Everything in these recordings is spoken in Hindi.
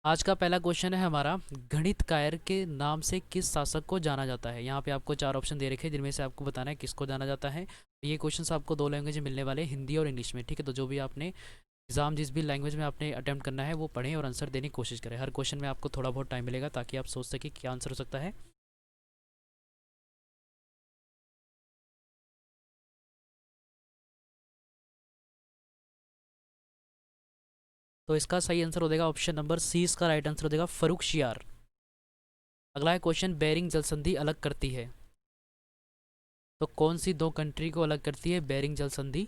आज का पहला क्वेश्चन है हमारा, गणितकायर के नाम से किस शासक को जाना जाता है। यहाँ पे आपको चार ऑप्शन दे रखे हैं जिनमें से आपको बताना है किसको जाना जाता है। ये क्वेश्चन आपको दो लैंग्वेज में मिलने वाले हैं, हिंदी और इंग्लिश में। ठीक है, तो जो भी आपने एग्जाम जिस भी लैंग्वेज में आपने अटेम्प्ट करना है वो पढ़ें और आंसर देने की कोशिश करें। हर क्वेश्चन में आपको थोड़ा बहुत टाइम मिलेगा ताकि आप सोच सकें क्या आंसर हो सकता है। तो इसका सही आंसर हो जाएगा ऑप्शन नंबर सी। इसका राइट आंसर हो जाएगा फर्रुखशियार। अगला है क्वेश्चन, बेरिंग जल संधि अलग करती है, तो कौन सी दो कंट्री को अलग करती है बेरिंग जल संधि।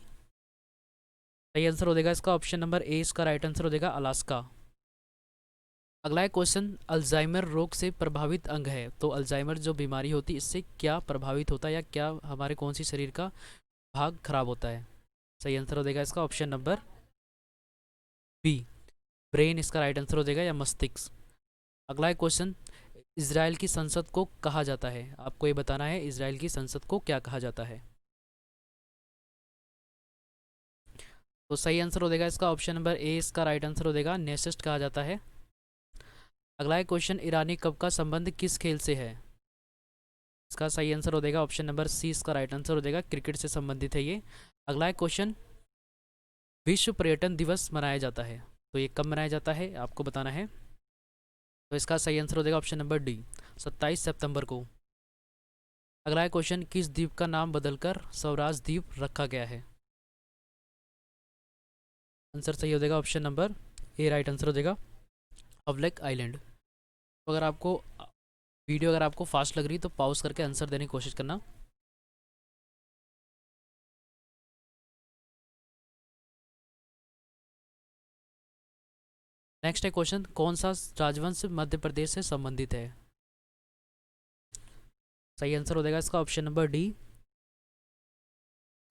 सही आंसर हो जाएगा इसका ऑप्शन नंबर ए। इसका राइट आंसर हो जाएगा अलास्का। अगला है क्वेश्चन, अल्जाइमर रोग से प्रभावित अंग है, तो अल्जाइमर जो बीमारी होती है इससे क्या प्रभावित होता है या क्या हमारे कौन सी शरीर का भाग खराब होता है। सही आंसर हो जाएगा इसका ऑप्शन नंबर बी, ब्रेन। इसका राइट आंसर हो जाएगा या मस्तिष्क। अगला है क्वेश्चन, इसराइल की संसद को कहा जाता है, आपको ये बताना है इसराइल की संसद को क्या कहा जाता है। तो सही आंसर हो जाएगा इसका ऑप्शन नंबर ए। इसका राइट आंसर हो जाएगा नेसेस्ट कहा जाता है। अगला है क्वेश्चन, ईरानी कप का संबंध किस खेल से है। इसका सही आंसर हो जाएगा ऑप्शन नंबर सी। इसका राइट आंसर हो जाएगा क्रिकेट से संबंधित है ये। अगला है क्वेश्चन, विश्व पर्यटन दिवस मनाया जाता है, तो ये कब मनाया जाता है आपको बताना है। तो इसका सही आंसर हो जाएगा ऑप्शन नंबर डी, 27 सितंबर को। अगला है क्वेश्चन, किस द्वीप का नाम बदलकर स्वराज द्वीप रखा गया है। आंसर सही हो जाएगा option number A. Right answer हो जाएगा अवलेक आइलैंड। तो अगर आपको वीडियो अगर आपको फास्ट लग रही तो पॉज करके आंसर देने की कोशिश करना। नेक्स्ट है क्वेश्चन, कौन सा राजवंश मध्य प्रदेश से संबंधित है। सही आंसर हो जाएगा इसका ऑप्शन नंबर डी,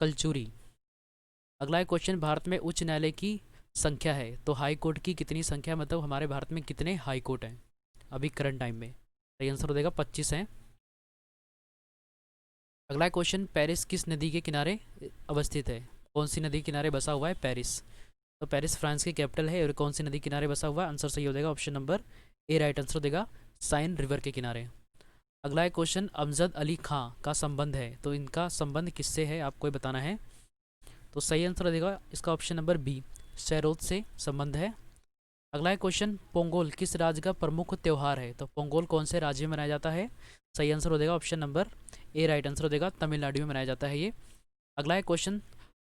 कलचुरी। अगला है क्वेश्चन, भारत में उच्च न्यायालय की संख्या है, तो हाई कोर्ट की कितनी संख्या, मतलब हमारे भारत में कितने हाई कोर्ट हैं अभी करंट टाइम में। सही आंसर हो जाएगा 25 है। अगला क्वेश्चन, पेरिस किस नदी के किनारे अवस्थित है, कौन सी नदी के किनारे बसा हुआ है पेरिस। तो पेरिस फ्रांस की कैपिटल है और कौन सी नदी किनारे बसा हुआ है। आंसर सही हो जाएगा option number A. Right answer हो जाएगा साइन रिवर के किनारे। अगला है क्वेश्चन, अमजद अली खां का संबंध है, तो इनका संबंध किससे है आपको ये बताना है। तो सही आंसर हो जाएगा इसका ऑप्शन नंबर बी, शहरोद से संबंध है। अगला है क्वेश्चन, पोंगल किस राज्य का प्रमुख त्यौहार है, तो पोंगल कौन से राज्य में मनाया जाता है। सही आंसर हो जाएगा option number A. Right answer हो जाएगा तमिलनाडु में मनाया जाता है ये। अगला है क्वेश्चन,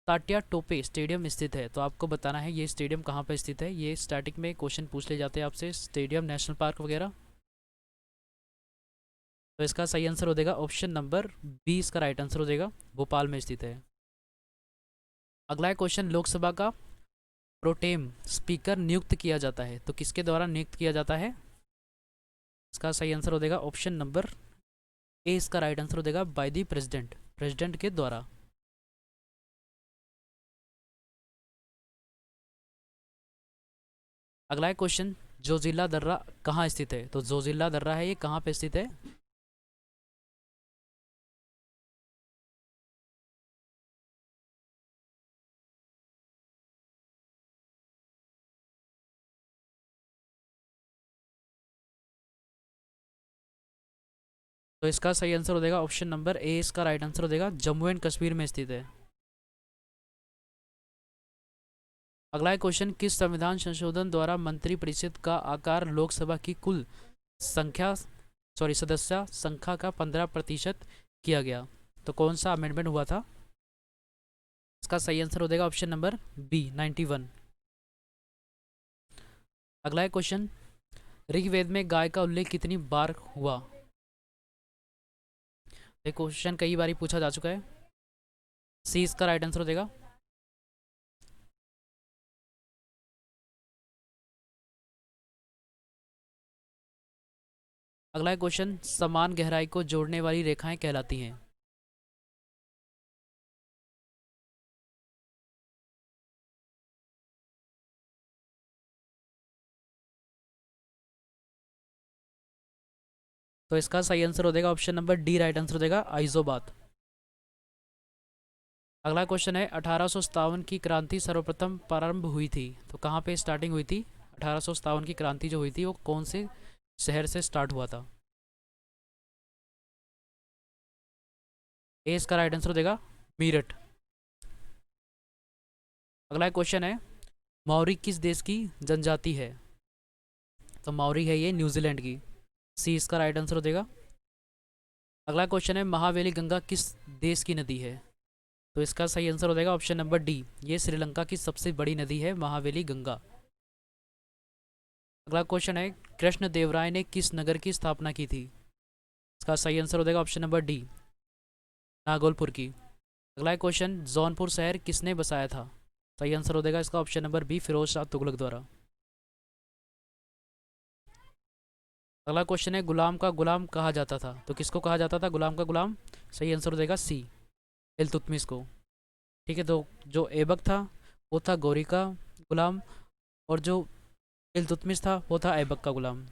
ताट्या टोपे स्टेडियम स्थित है, तो आपको बताना है ये स्टेडियम कहाँ पर स्थित है। ये स्टार्टिंग में क्वेश्चन पूछ ले जाते हैं आपसे, स्टेडियम, नेशनल पार्क वगैरह। तो इसका सही आंसर हो जाएगा ऑप्शन नंबर बी। इसका राइट आंसर हो जाएगा भोपाल में स्थित है। अगला है क्वेश्चन, लोकसभा का प्रोटेम स्पीकर नियुक्त किया जाता है, तो किसके द्वारा नियुक्त किया जाता है। इसका सही आंसर हो जाएगा ऑप्शन नंबर ए। इसका राइट आंसर हो जाएगा बाय दी प्रेसिडेंट, प्रेसिडेंट के द्वारा। अगला है क्वेश्चन, जोजिला दर्रा कहाँ स्थित है, तो जोजिला दर्रा है ये कहाँ पे स्थित है। तो इसका सही आंसर हो जाएगा ऑप्शन नंबर ए। इसका राइट आंसर हो जाएगा जम्मू एंड कश्मीर में स्थित है। अगला है क्वेश्चन, किस संविधान संशोधन द्वारा मंत्रिपरिषद का आकार लोकसभा की कुल संख्या, सॉरी सदस्य संख्या का 15% किया गया, तो कौन सा अमेंडमेंट हुआ था। इसका सही आंसर हो जाएगा ऑप्शन नंबर बी, 91। अगला है क्वेश्चन, ऋग्वेद में गाय का उल्लेख कितनी बार हुआ। ये क्वेश्चन कई बार पूछा जा चुका है। सी इसका राइट आंसर हो जाएगा। अगला है क्वेश्चन, समान गहराई को जोड़ने वाली रेखाएं कहलाती हैं। तो इसका सही आंसर हो जाएगा option number D. Right answer हो जाएगा आइजोबात। अगला क्वेश्चन है, 1857 की क्रांति सर्वप्रथम प्रारंभ हुई थी, तो कहाँ पे स्टार्टिंग हुई थी 1857 की क्रांति जो हुई थी वो कौन से शहर से स्टार्ट हुआ था? ए इसका राइट आंसर हो जाएगा मीरठ। अगला क्वेश्चन है, मौरी किस देश की जनजाति है? तो मौरी है ये न्यूजीलैंड की। सी इसका राइट आंसर हो जाएगा। अगला क्वेश्चन है, महावेली गंगा किस देश की नदी है? तो इसका सही आंसर हो जाएगा ऑप्शन नंबर डी, ये श्रीलंका की सबसे बड़ी नदी है महावेली गंगा। अगला क्वेश्चन है, कृष्ण देवराय ने किस नगर की स्थापना की थी? इसका सही आंसर हो जाएगा ऑप्शन नंबर डी, नागौलपुर की। अगला क्वेश्चन, जौनपुर शहर किसने बसाया था? सही आंसर हो जाएगा इसका option number B, Firoz Shah Tughlaq द्वारा। अगला क्वेश्चन है, गुलाम का गुलाम कहा जाता था? तो किसको कहा जाता था गुलाम का गुलाम? सही आंसर हो जाएगा सी, इल्तुतमिश को। ठीक है, तो जो ऐबक था वो था गौरी का गुलाम, और जो इल्तुतमिश था वो था ऐबक का गुलाम।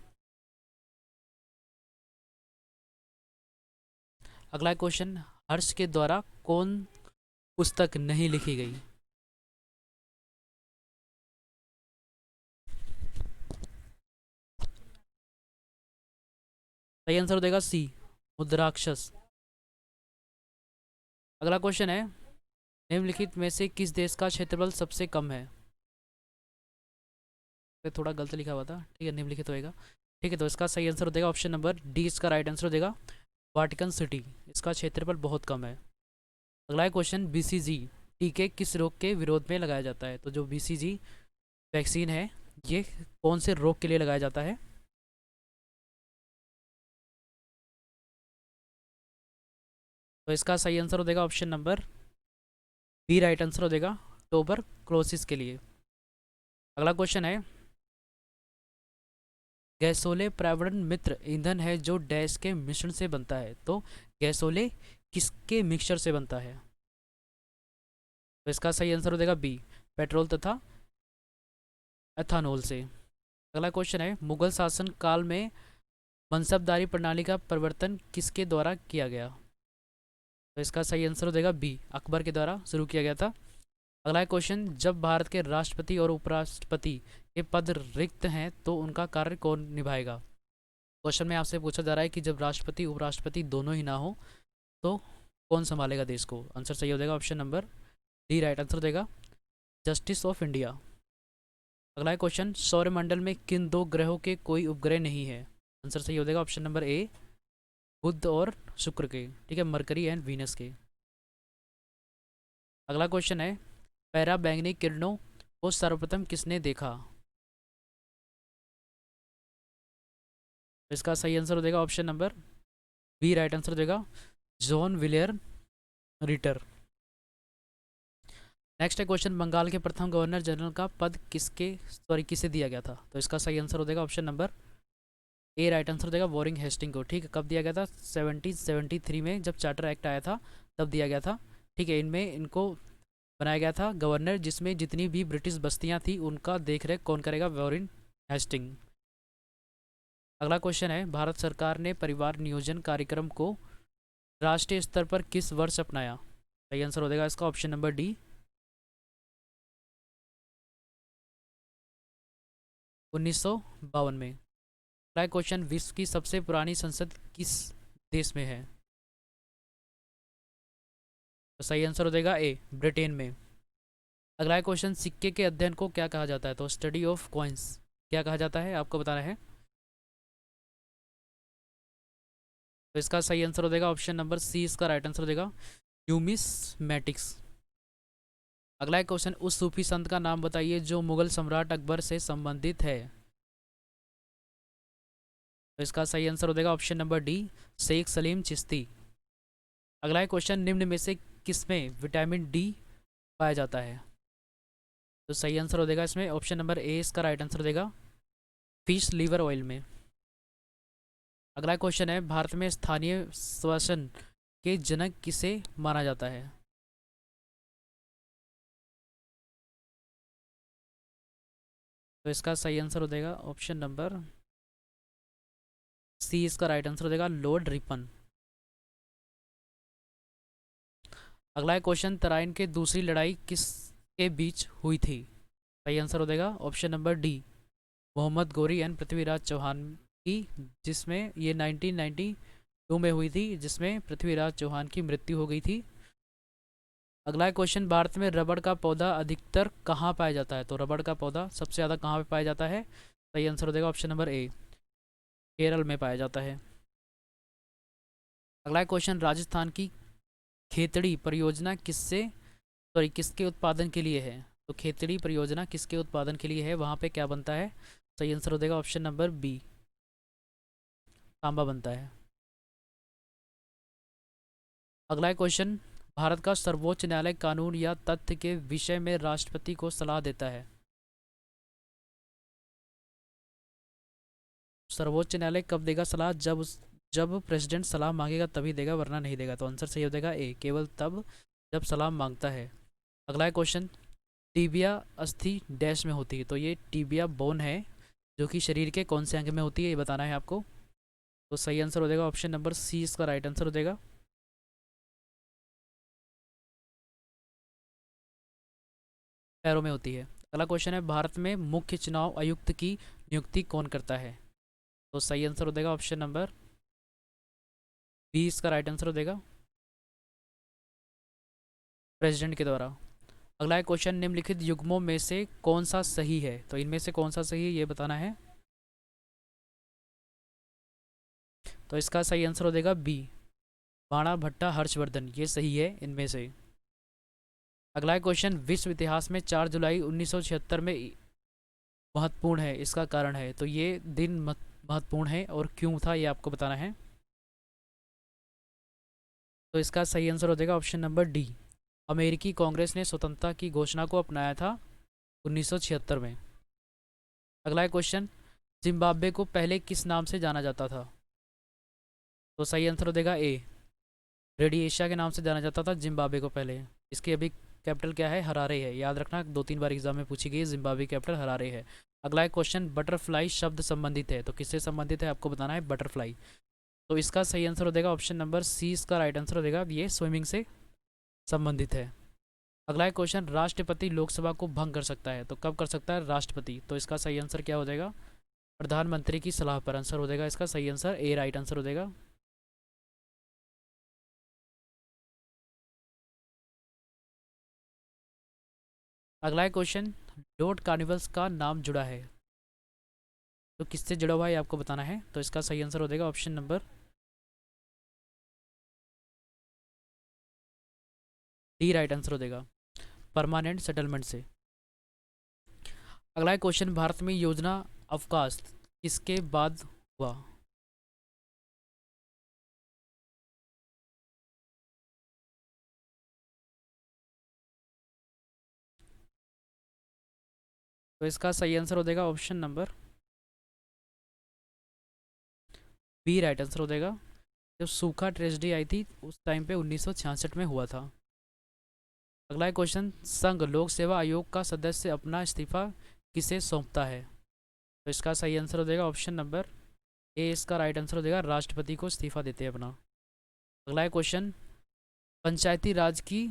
अगला क्वेश्चन, हर्ष के द्वारा कौन पुस्तक नहीं लिखी गई? सही आंसर हो जाएगा सी, मुद्राक्षस। अगला क्वेश्चन है, निम्नलिखित में से किस देश का क्षेत्रफल सबसे कम है? ये थोड़ा गलत लिखा हुआ था, ठीक है, निम्नलिखित होएगा। ठीक है, तो इसका सही आंसर हो जाएगा ऑप्शन नंबर डी, इसका राइट आंसर हो जाएगा वाटिकन सिटी। इसका क्षेत्रफल बहुत कम है। अगला क्वेश्चन, बीसीजी टीके किस रोग के विरोध में लगाया जाता है? तो जो बीसीजी वैक्सीन है ये कौन से रोग के लिए लगाया जाता है? तो इसका सही आंसर हो जाएगा option number B, right answer हो जाएगा टोबर क्लोसिस के लिए। अगला क्वेश्चन है, गैसोले पर्यावरण मित्र ईंधन है जो डैश के मिश्रण से बनता है? तो गैसोले किसके मिक्सचर से बनता है? तो इसका सही आंसर हो जाएगा बी, पेट्रोल तथा एथानॉल से। अगला क्वेश्चन है, मुगल शासन काल में मनसबदारी प्रणाली का प्रवर्तन किसके द्वारा किया गया? तो इसका सही आंसर हो जाएगा बी, अकबर के द्वारा शुरू किया गया था। अगला क्वेश्चन, जब भारत के राष्ट्रपति और उपराष्ट्रपति के पद रिक्त हैं तो उनका कार्य कौन निभाएगा? क्वेश्चन में आपसे पूछा जा रहा है कि जब राष्ट्रपति उपराष्ट्रपति दोनों ही ना हो तो कौन संभालेगा देश को? आंसर सही हो जाएगा option number D, right answer देगा जस्टिस ऑफ इंडिया। अगला क्वेश्चन, सौरमंडल में किन दो ग्रहों के कोई उपग्रह नहीं है? आंसर सही हो जाएगा ऑप्शन नंबर ए, बुध और शुक्र के। ठीक है, मरकरी एंड वीनस के। अगला क्वेश्चन है, पैरा बैंगनी किरणों को सर्वप्रथम किसने देखा? इसका सही आंसर हो जाएगा option number B, right answer देगा जॉन विलियर रिटर। नेक्स्ट है क्वेश्चन, बंगाल के प्रथम गवर्नर जनरल का पद किसे दिया गया था? तो इसका सही आंसर हो जाएगा option number A, right answer देगा वॉरिंग हेस्टिंग को। ठीक है, कब दिया गया था? 1773 में जब चार्टर एक्ट आया था तब दिया गया था। ठीक है, इनमें इनको बनाया गया था गवर्नर, जिसमें जितनी भी ब्रिटिश बस्तियां थी उनका देख रेख कौन करेगा? वॉरिन हेस्टिंग। अगला क्वेश्चन है, भारत सरकार ने परिवार नियोजन कार्यक्रम को राष्ट्रीय स्तर पर किस वर्ष अपनाया? सही आंसर हो जाएगा इसका ऑप्शन नंबर डी, 1952 में। अगला क्वेश्चन, विश्व की सबसे पुरानी संसद किस देश में है? तो सही आंसर हो जाएगा ए, ब्रिटेन में। अगला क्वेश्चन, सिक्के के अध्ययन को क्या कहा जाता है? तो स्टडी ऑफ कॉइन्स क्या कहा जाता है आपको बताना है। तो इसका सही आंसर हो जाएगा ऑप्शन नंबर सी, इसका राइट आंसर हो जाएगा न्यूमिसमैटिक्स। अगला क्वेश्चन, उस सूफी संत का नाम बताइए जो मुगल सम्राट अकबर से संबंधित है? तो इसका सही आंसर हो जाएगा option number D, Sheikh Salim Chishti. अगला क्वेश्चन, निम्न में से किसमें विटामिन डी पाया जाता है? तो सही आंसर हो जाएगा इसमें ऑप्शन नंबर ए, इसका राइट आंसर देगा फिश लीवर ऑयल में। अगला क्वेश्चन है, भारत में स्थानीय शासन के जनक किसे माना जाता है? तो इसका सही आंसर हो जाएगा ऑप्शन नंबर सी, इसका राइट आंसर हो जाएगा लॉर्ड रिपन। अगला क्वेश्चन, तराइन के दूसरी लड़ाई किस के बीच हुई थी? सही आंसर हो जाएगा option number D, Mohammad Ghori and Prithviraj Chauhan की, जिसमें ये 1992 में हुई थी, जिसमें पृथ्वीराज चौहान की मृत्यु हो गई थी। अगला क्वेश्चन, भारत में रबड़ का पौधा अधिकतर कहाँ पाया जाता है? तो रबड़ का पौधा सबसे ज़्यादा कहाँ पे पाया जाता है? सही आंसर हो जाएगा ऑप्शन नंबर ए, केरल में पाया जाता है। अगला क्वेश्चन, राजस्थान की खेतड़ी परियोजना किसके उत्पादन के लिए है? तो खेतड़ी परियोजना किसके उत्पादन के लिए है, वहाँ पे क्या बनता है? सही आंसर हो जाएगा ऑप्शन नंबर बी, तांबा बनता है। अगला क्वेश्चन, भारत का सर्वोच्च न्यायालय कानून या तथ्य के विषय में राष्ट्रपति को सलाह देता है? सर्वोच्च न्यायालय कब देगा सलाह? जब प्रेसिडेंट सलाह मांगेगा तभी देगा, वरना नहीं देगा। तो आंसर सही हो जाएगा ए, केवल तब जब सलाह मांगता है। अगला क्वेश्चन, टीबिया अस्थि डैश में होती है? तो ये टीबिया बोन है, जो कि शरीर के कौन से अंग में होती है, ये बताना है आपको। तो सही आंसर हो जाएगा ऑप्शन नंबर सी, इसका राइट आंसर हो जाएगा। पैरों में होती है। अगला क्वेश्चन है, भारत में मुख्य चुनाव आयुक्त की नियुक्ति कौन करता है? तो सही आंसर हो जाएगा ऑप्शन नंबर बी, इसका राइट आंसर हो जाएगा, प्रेसिडेंट के द्वारा। अगला है क्वेश्चन, निम्नलिखित युग्मों में से कौन सा सही है? तो इनमें से कौन सा सही है, ये बताना है। तो इसका सही आंसर हो जाएगा बी, बाणा भट्टा हर्षवर्धन, ये सही है इनमें से। अगला है क्वेश्चन, विश्व इतिहास में 4 जुलाई 1976 में महत्वपूर्ण है, इसका कारण है? तो ये दिन महत्वपूर्ण है और क्यों था, ये आपको बताना है। तो इसका सही आंसर हो जाएगा ऑप्शन नंबर डी, अमेरिकी कांग्रेस ने स्वतंत्रता की घोषणा को अपनाया था 1976 में। अगला है क्वेश्चन, जिम्बाब्वे को पहले किस नाम से जाना जाता था? तो सही आंसर हो जाएगा ए, रेडी एशिया के नाम से जाना जाता था जिम्बाब्वे को पहले। इसकी अभी कैपिटल क्या है? हरारे है, याद रखना, 2-3 बार एग्जाम में पूछी गई, जिम्बाब्वे कैपिटल हरारे है। अगला एक क्वेश्चन, बटरफ्लाई शब्द संबंधित है? तो किससे संबंधित है आपको बताना है, बटरफ्लाई। तो इसका सही आंसर हो जाएगा ऑप्शन नंबर सी, इसका राइट आंसर हो जाएगा, ये स्विमिंग से संबंधित है। अगला एक क्वेश्चन, राष्ट्रपति लोकसभा को भंग कर सकता है? तो कब कर सकता है राष्ट्रपति? तो इसका सही आंसर क्या हो जाएगा, प्रधानमंत्री की सलाह पर। आंसर हो जाएगा इसका सही आंसर ए, राइट आंसर हो जाएगा। अगला एक क्वेश्चन, डोट कार्निवल्स का नाम जुड़ा है? तो किससे जुड़ा हुआ है, ये आपको बताना है। तो इसका सही आंसर हो जाएगा option number D, right answer हो जाएगा, परमानेंट सेटलमेंट से। अगला क्वेश्चन, भारत में योजना अवकाश किसके बाद हुआ? तो इसका सही आंसर हो जाएगा option number B, right answer हो जाएगा। जब सूखा ट्रेजेडी आई थी उस टाइम पे 1966 में हुआ था। अगला क्वेश्चन, संघ लोक सेवा आयोग का सदस्य अपना इस्तीफा किसे सौंपता है? तो इसका सही आंसर हो जाएगा ऑप्शन नंबर ए, इसका राइट आंसर हो जाएगा, राष्ट्रपति को इस्तीफा देते हैं अपना। अगला क्वेश्चन, पंचायती राज की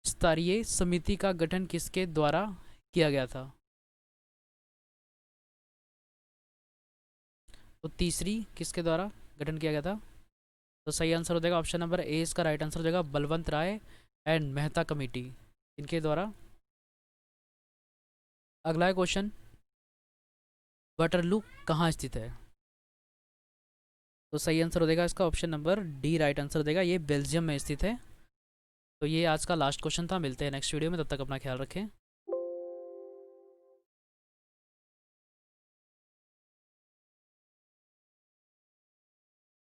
स्तरीय समिति का गठन किसके द्वारा किया गया था? तो तीसरी किसके द्वारा गठन किया गया था? तो सही आंसर हो जाएगा ऑप्शन नंबर ए, इसका राइट आंसर हो जाएगा, बलवंत राय एंड मेहता कमेटी, इनके द्वारा। अगला क्वेश्चन, वाटरलू कहाँ स्थित है? तो सही आंसर हो जाएगा इसका option number D, right answer देगा, ये बेल्जियम में स्थित है। तो ये आज का लास्ट क्वेश्चन था, मिलते हैं नेक्स्ट वीडियो में, तब तक अपना ख्याल रखें।